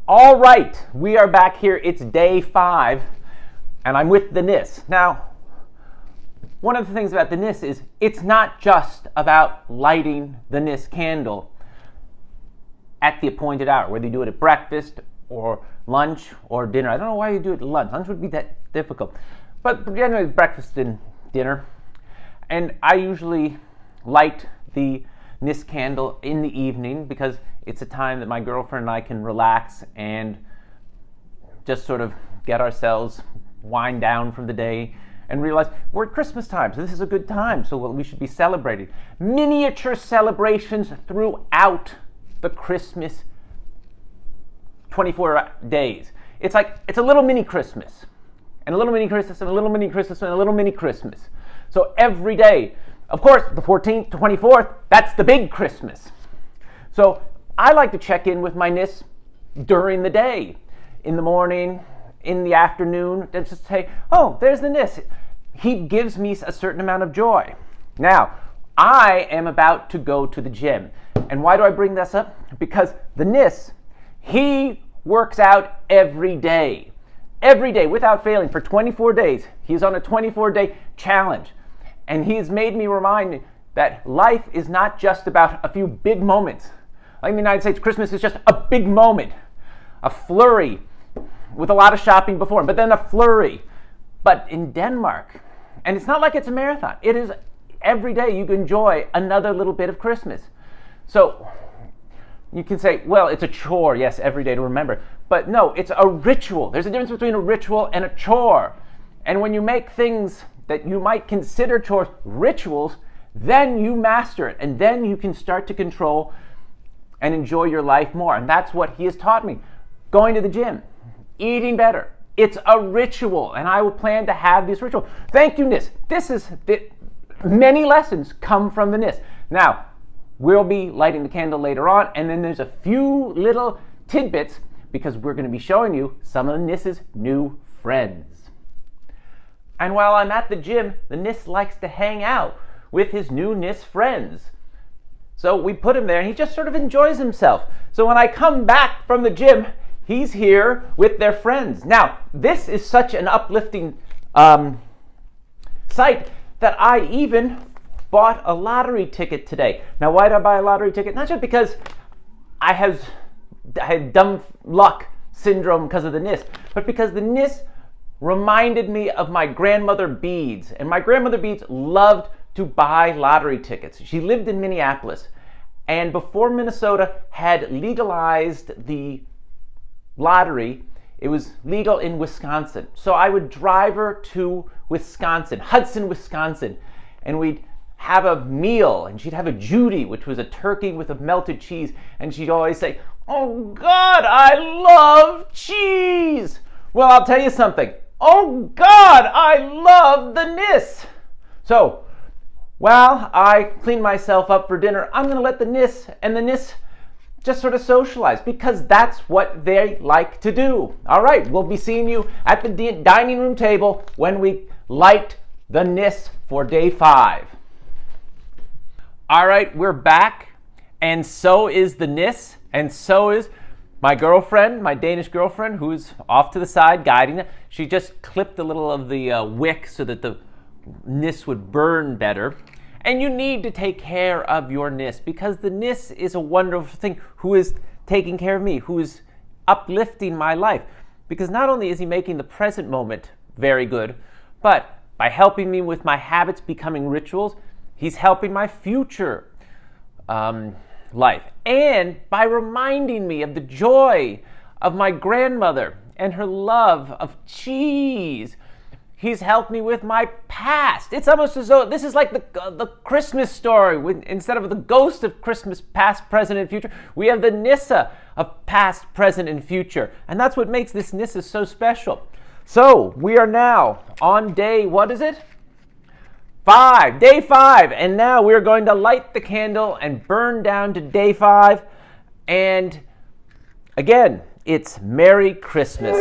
All right, we are back here. It's day 5, and I'm with the Nisse. Now, one of the things about the Nisse is it's not just about lighting the Nisse candle at the appointed hour, whether you do it at breakfast or lunch or dinner. I don't know why you do it at lunch. Lunch would be that difficult. But generally, breakfast and dinner. And I usually light the Nisse candle in the evening because it's a time that my girlfriend and I can relax and just sort of get ourselves wind down from the day and realize we're at Christmas time, so this is a good time, so we should be celebrating. Miniature celebrations throughout the Christmas 24 days. It's like, it's a little mini Christmas, and a little mini Christmas, and a little mini Christmas, and a little mini Christmas. So every day, of course, the 14th to 24th, that's the big Christmas. So I like to check in with my Nisse during the day, in the morning, in the afternoon, and just say, oh, there's the Nisse. He gives me a certain amount of joy. Now, I am about to go to the gym. And why do I bring this up? Because the Nisse, he works out every day without failing for 24 days. He's on a 24-day challenge. And he's made me remind me that life is not just about a few big moments. Like in the United States, Christmas is just a big moment, a flurry with a lot of shopping before, but then a flurry. But in Denmark, and it's not like it's a marathon, it is every day you can enjoy another little bit of Christmas. So you can say, well, it's a chore, yes, every day to remember. But no, it's a ritual. There's a difference between a ritual and a chore. And when you make things that you might consider chores rituals, then you master it. And then you can start to control and enjoy your life more. And that's what he has taught me. Going to the gym, eating better. It's a ritual, and I will plan to have this ritual. Thank you, Nisse. Many lessons come from the Nisse. Now, we'll be lighting the candle later on, and then there's a few little tidbits because we're going to be showing you some of the Nisse's new friends. And while I'm at the gym, the Nisse likes to hang out with his new Nisse friends. So we put him there, and he just sort of enjoys himself. So when I come back from the gym, he's here with their friends. Now, this is such an uplifting sight that I even bought a lottery ticket today. Now, why did I buy a lottery ticket? Not just because I had dumb luck syndrome because of the Nisse, but because the Nisse reminded me of my grandmother Beads. And my grandmother Beads loved to buy lottery tickets. She lived in Minneapolis. And before Minnesota had legalized the lottery, it was legal in Wisconsin. So I would drive her to Wisconsin, Hudson, Wisconsin, and we'd have a meal, and she'd have a Judy, which was a turkey with a melted cheese, and she'd always say, "Oh God, I love cheese." Well, I'll tell you something. Oh God, I love the Nisse. So while I clean myself up for dinner, I'm going to let the Nisse and the Nisse just sort of socialize, because that's what they like to do. All right, we'll be seeing you at the dining room table when we light the Nisse for day 5. All right, we're back, and so is the Nisse, and so is my girlfriend, my Danish girlfriend, who's off to the side guiding it. She just clipped a little of the wick so that the Nisse would burn better. And you need to take care of your Nisse, because the Nisse is a wonderful thing who is taking care of me, who is uplifting my life. Because not only is he making the present moment very good, but by helping me with my habits becoming rituals, he's helping my future life. And by reminding me of the joy of my grandmother and her love of cheese, he's helped me with my past. It's almost as though this is like the Christmas story. Instead of the ghost of Christmas past, present, and future, we have the Nisse of past, present, and future. And that's what makes this Nisse so special. So we are now on day, what is it? 5, day 5. And now we're going to light the candle and burn down to day 5. And again, it's Merry Christmas.